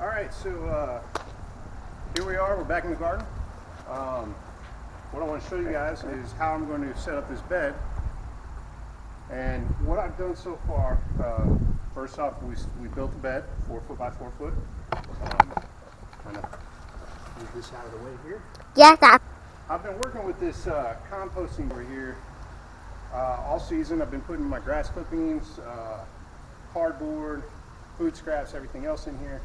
All right, so here we are. We're back in the garden. What I want to show you guys is how I'm going to set up this bed. And what I've done so far, first off, we built the bed, 4 foot by 4 foot. Kind of move this out of the way here. Yes, I've been working with this composting over here all season. I've been putting my grass clippings, cardboard, food scraps, everything else in here.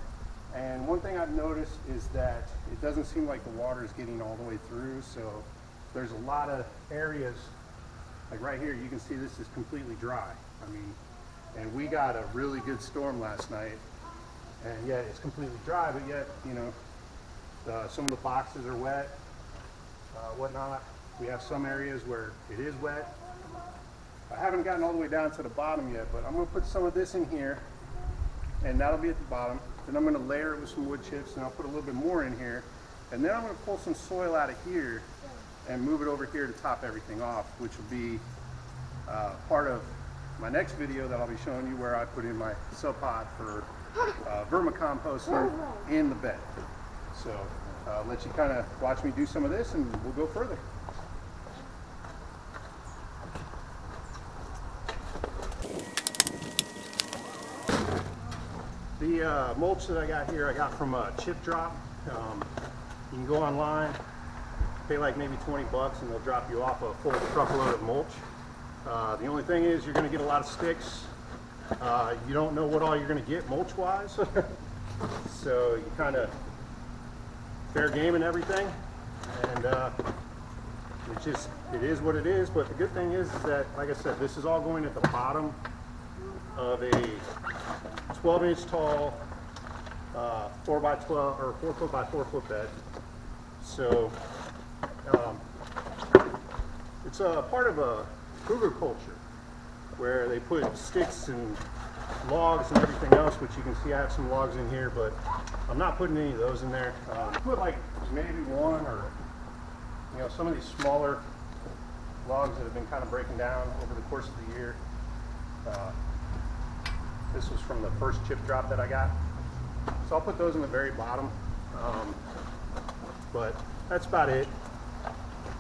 And one thing I've noticed is that it doesn't seem like the water is getting all the way through. So there's a lot of areas, like right here, you can see this is completely dry. I mean, and we got a really good storm last night, and yet it's completely dry, but yet, you know, some of the boxes are wet, whatnot. We have some areas where it is wet. I haven't gotten all the way down to the bottom yet, but I'm going to put some of this in here, and that'll be at the bottom. Then I'm going to layer it with some wood chips, and I'll put a little bit more in here. And then I'm going to pull some soil out of here and move it over here to top everything off, which will be part of my next video that I'll be showing you, where I put in my sub pod for vermicomposting in the bed. So I'll let you kind of watch me do some of this, and we'll go further. The mulch that I got here, I got from Chip Drop. You can go online, pay like maybe 20 bucks, and they'll drop you off a full truckload of mulch. The only thing is, you're going to get a lot of sticks. You don't know what all you're going to get mulch-wise, so you kind of fair game and everything. And it is what it is. But the good thing is that, like I said, this is all going at the bottom of a 12-inch tall 4 by 12 or 4 foot by 4 foot bed. So it's a part of a cougar culture where they put sticks and logs and everything else, which you can see I have some logs in here, but I'm not putting any of those in there. Put like maybe one, or you know, some of these smaller logs that have been kind of breaking down over the course of the year. This was from the first Chip Drop that I got. So I'll put those in the very bottom. But that's about it.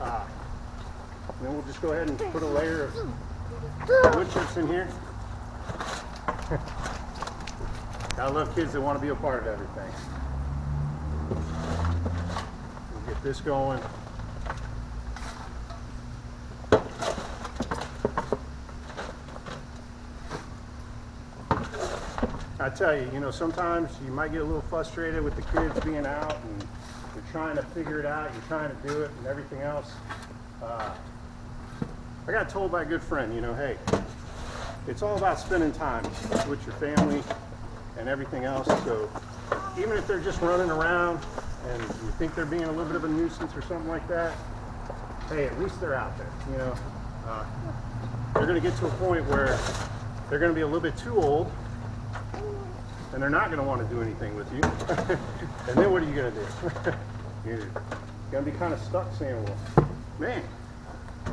And then we'll just go ahead and put a layer of wood chips in here. I love kids that want to be a part of everything. We'll get this going. I tell you, you know, sometimes you might get a little frustrated with the kids being out, and you're trying to figure it out, you're trying to do it and everything else. I got told by a good friend, you know, hey, it's all about spending time with your family and everything else. So even if they're just running around and you think they're being a little bit of a nuisance or something like that, hey, at least they're out there, you know. They're going to get to a point where they're going to be a little bit too old, and they're not going to want to do anything with you. And then what are you going to do? You're going to be kind of stuck saying, well, man,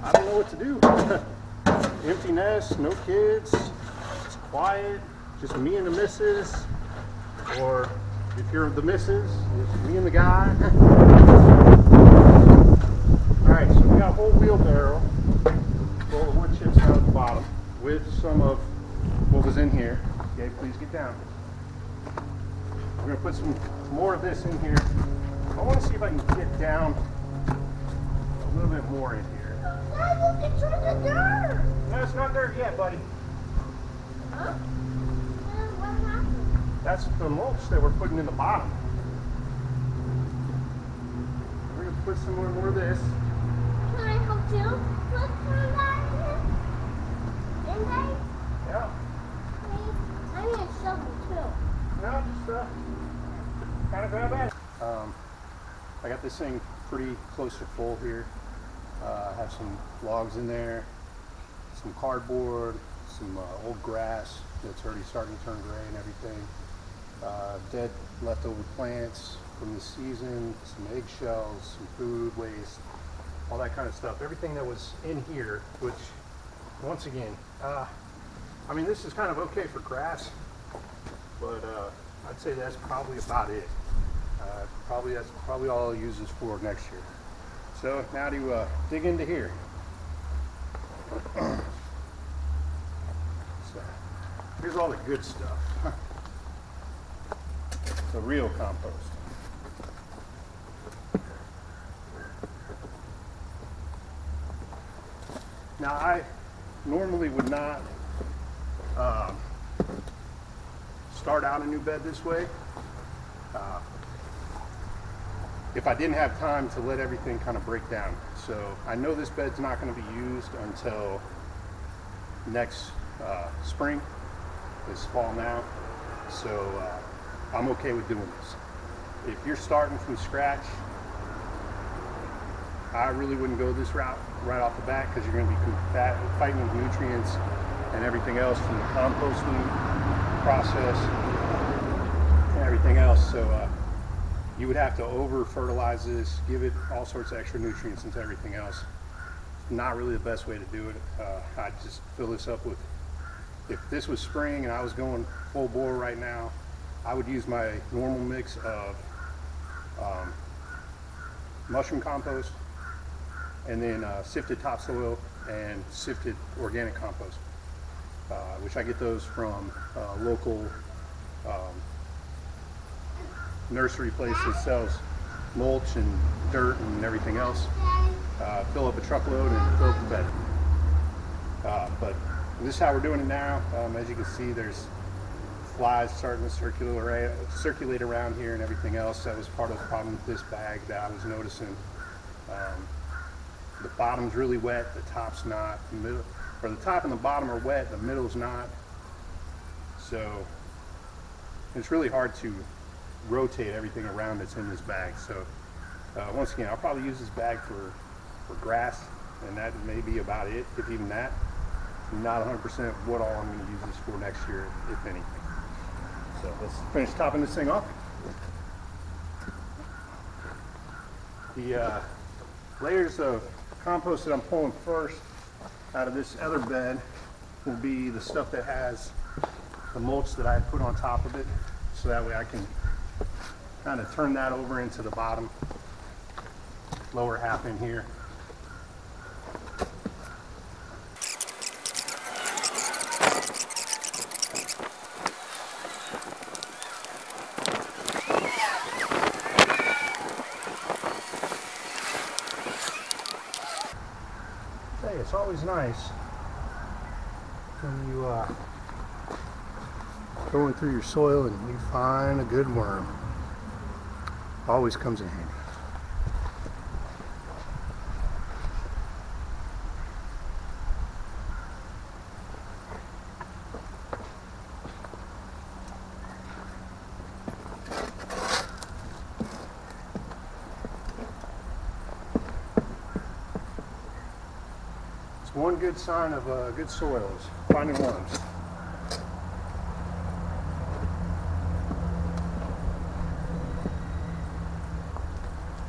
I don't know what to do. Empty nest, no kids, it's quiet, just me and the missus. Or if you're the missus, it's me and the guy. Alright, so we got a whole wheelbarrow full of wood chips down at the bottom with some of what was in here. Okay, please get down. We're going to put some more of this in here. I want to see if I can get down a little bit more in here. Dad, look, it's from the dirt. No, it's not dirt yet, buddy. Huh? What happened? That's the mulch that we're putting in the bottom. We're going to put some more of this. Can I help you? Put some of that in here? In there? Yeah. Please? I need a shovel too. No, just kind of grab at it. I got this thing pretty close to full here. I have some logs in there, some cardboard, some old grass that's already starting to turn gray and everything. Dead leftover plants from the season, some eggshells, some food waste, all that kind of stuff. Everything that was in here, which, once again, I mean, this is kind of okay for grass, but I'd say that's probably about it. That's probably all I'll use this for next year. So now to dig into here. So here's all the good stuff. The real compost. Now I normally would not start out a new bed this way if I didn't have time to let everything kind of break down. So I know this bed's not going to be used until next spring. It's fall now, so I'm okay with doing this. If you're starting from scratch, I really wouldn't go this route right off the bat, because you're going to be fighting with nutrients and everything else from the composting process and everything else. So you would have to over fertilize this, give it all sorts of extra nutrients into everything else. Not really the best way to do it. I'd just fill this up with, if this was spring and I was going full bore right now, I would use my normal mix of mushroom compost, and then sifted topsoil and sifted organic compost, which I get those from local nursery place that sells mulch and dirt and everything else. Fill up a truckload and fill up the bed. But this is how we're doing it now. As you can see, there's flies starting to circulate around here and everything else. That was part of the problem with this bag that I was noticing. The bottom's really wet, the top's not. The middle, or the top and the bottom are wet, the middle's not. So it's really hard to rotate everything around that's in this bag. So once again, I'll probably use this bag for grass, and that may be about it, if even that. Not 100% what all I'm going to use this for next year, if anything. So let's finish topping this thing off. The layers of compost that I'm pulling first out of this other bed will be the stuff that has the mulch that I put on top of it, so that way I can kind of turn that over into the bottom, lower half in here. It's always nice when you going through your soil and you find a good worm. Always comes in handy. One good sign of good soil is finding worms.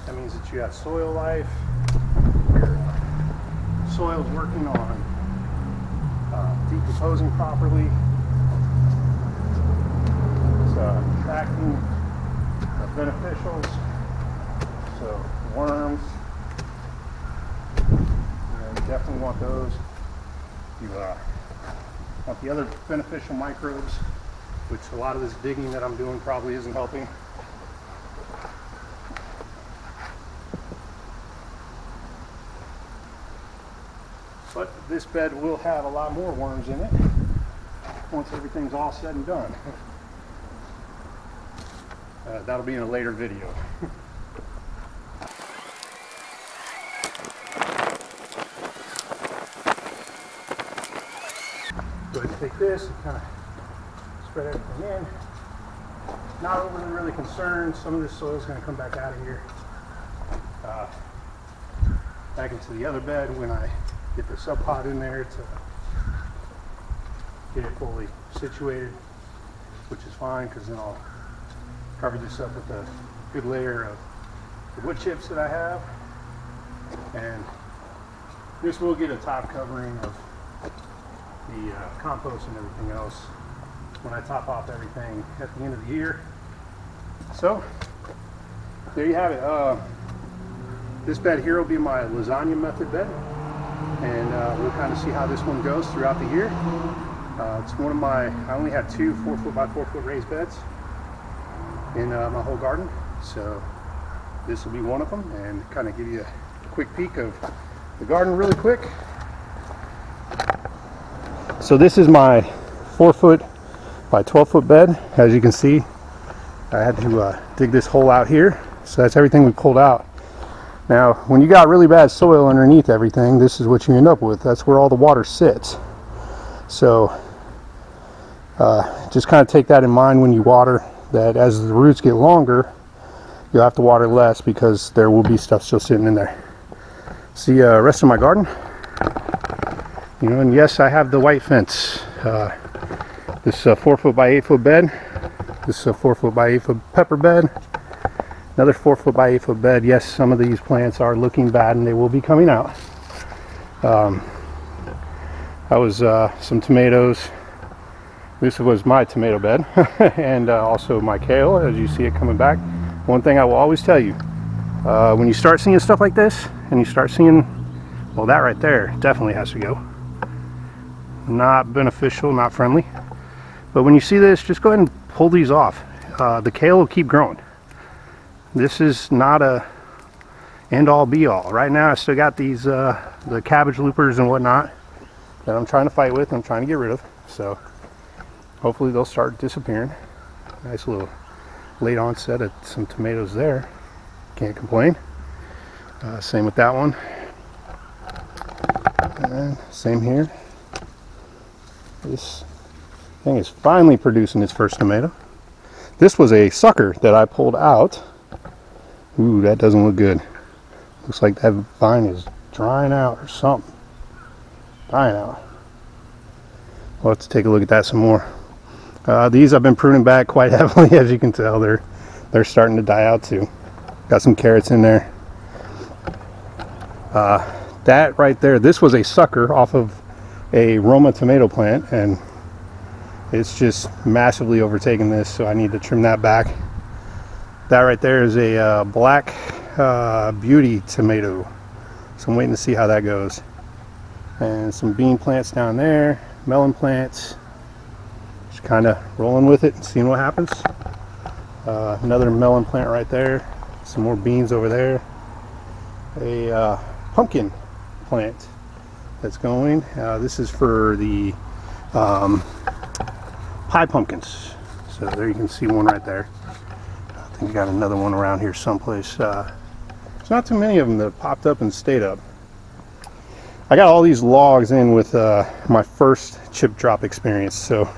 That means that you have soil life, your soil is working on decomposing properly, it's attracting beneficials, so worms. Definitely want those. You want the other beneficial microbes, which a lot of this digging that I'm doing probably isn't helping. But this bed will have a lot more worms in it once everything's all said and done. That'll be in a later video. Go ahead and take this and kind of spread everything in. Not overly really concerned. Some of this soil is going to come back out of here, back into the other bed when I get the sub pot in there to get it fully situated, which is fine, because then I'll cover this up with a good layer of the wood chips that I have, and this will get a top covering of the compost and everything else when I top off everything at the end of the year. So there you have it. This bed here will be my lasagna method bed, and we'll kind of see how this one goes throughout the year. It's one of my, I only have 2 4-foot by 4-foot raised beds in my whole garden, so this will be one of them, and kind of give you a quick peek of the garden really quick. So this is my 4-foot by 12-foot bed. As you can see, I had to dig this hole out here, so that's everything we pulled out. Now when you got really bad soil underneath everything, this is what you end up with. That's where all the water sits. So just kind of take that in mind when you water, that as the roots get longer, you'll have to water less because there will be stuff still sitting in there. See rest of my garden, you know, and yes, I have the white fence. This is a 4-foot by 8-foot bed. This is a 4-foot by 8-foot pepper bed. Another 4-foot by 8-foot bed. Yes, some of these plants are looking bad and they will be coming out. That was some tomatoes. This was my tomato bed and also my kale, as you see it coming back. One thing I will always tell you, when you start seeing stuff like this and you start seeing, well, that right there definitely has to go. Not beneficial, not friendly. But when you see this, just go ahead and pull these off. The kale will keep growing. This is not a end all be all. Right now I still got these the cabbage loopers and whatnot that I'm trying to fight with and I'm trying to get rid of. So hopefully they'll start disappearing. Nice little late onset of some tomatoes there. Can't complain. Same with that one. And same here. This thing is finally producing its first tomato. This was a sucker that I pulled out. Ooh, that doesn't look good. Looks like that vine is drying out or something. Dying out. We'll have to take a look at that some more. These I've been pruning back quite heavily, as you can tell. They're starting to die out too. Got some carrots in there. That right there, this was a sucker off of a Roma tomato plant, and it's just massively overtaken this, so I need to trim that back. That right there is a black beauty tomato, so I'm waiting to see how that goes. And some bean plants down there, melon plants, just kind of rolling with it and seeing what happens. Another melon plant right there, some more beans over there, a pumpkin plant that's going. This is for the pie pumpkins, so there you can see one right there. I think I got another one around here someplace. There's not too many of them that popped up and stayed up. I got all these logs in with my first chip drop experience, so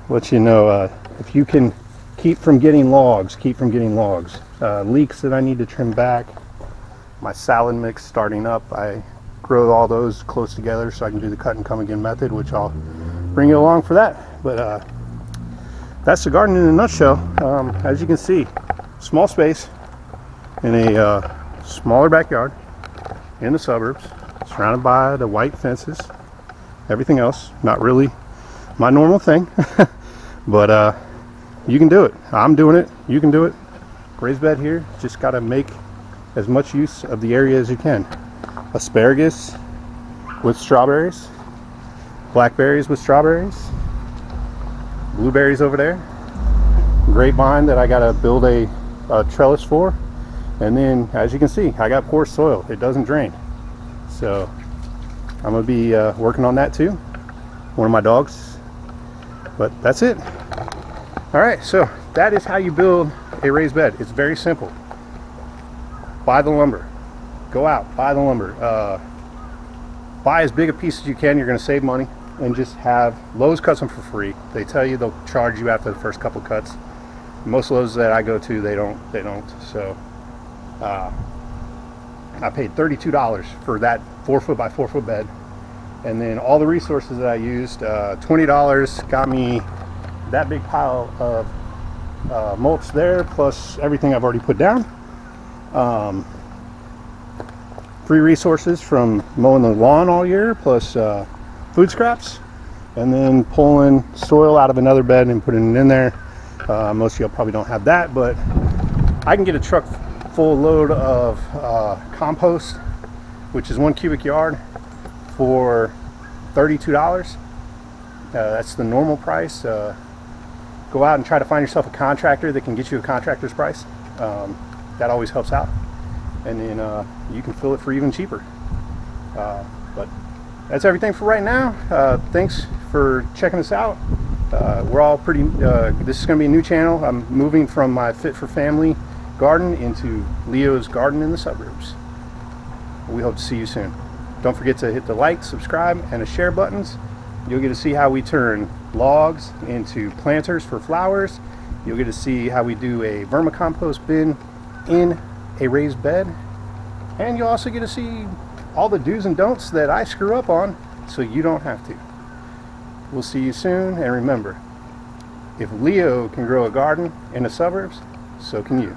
let you know, if you can keep from getting logs, keep from getting logs. Leeks that I need to trim back. My salad mix starting up, I grow all those close together so I can do the cut and come again method, which I'll bring you along for that. But that's the garden in a nutshell. As you can see, small space in a smaller backyard in the suburbs, surrounded by the white fences. Everything else, not really my normal thing, but you can do it. I'm doing it. You can do it. Raised bed here. Just got to make as much use of the area as you can. Asparagus with strawberries, blackberries with strawberries, blueberries over there, grapevine that I got to build a trellis for, and then as you can see, I got poor soil. It doesn't drain, so I'm gonna be working on that too. One of my dogs. But that's it. All right, so that is how you build a raised bed. It's very simple. Buy the lumber. Go out, buy the lumber. Buy as big a piece as you can. You're going to save money, and just have Lowe's cuts them for free. They tell you they'll charge you after the first couple cuts. Most Lowe's that I go to, they don't. So I paid $32 for that 4-foot by 4-foot bed, and then all the resources that I used. $20 got me that big pile of mulch there, plus everything I've already put down. Free resources from mowing the lawn all year, plus food scraps, and then pulling soil out of another bed and putting it in there. Most of y'all probably don't have that, but I can get a truck full load of compost, which is 1 cubic yard, for $32. That's the normal price. Go out and try to find yourself a contractor that can get you a contractor's price. That always helps out, and then you can fill it for even cheaper. But that's everything for right now. Thanks for checking us out. We're all pretty, this is going to be a new channel. I'm moving from my Fit for Family garden into Leo's garden in the suburbs. We hope to see you soon. Don't forget to hit the like, subscribe, and the share buttons. You'll get to see how we turn logs into planters for flowers. You'll get to see how we do a vermicompost bin in a raised bed. And you'll also get to see all the do's and don'ts that I screw up on, so you don't have to. We'll see you soon, and remember, if Leo can grow a garden in the suburbs, so can you.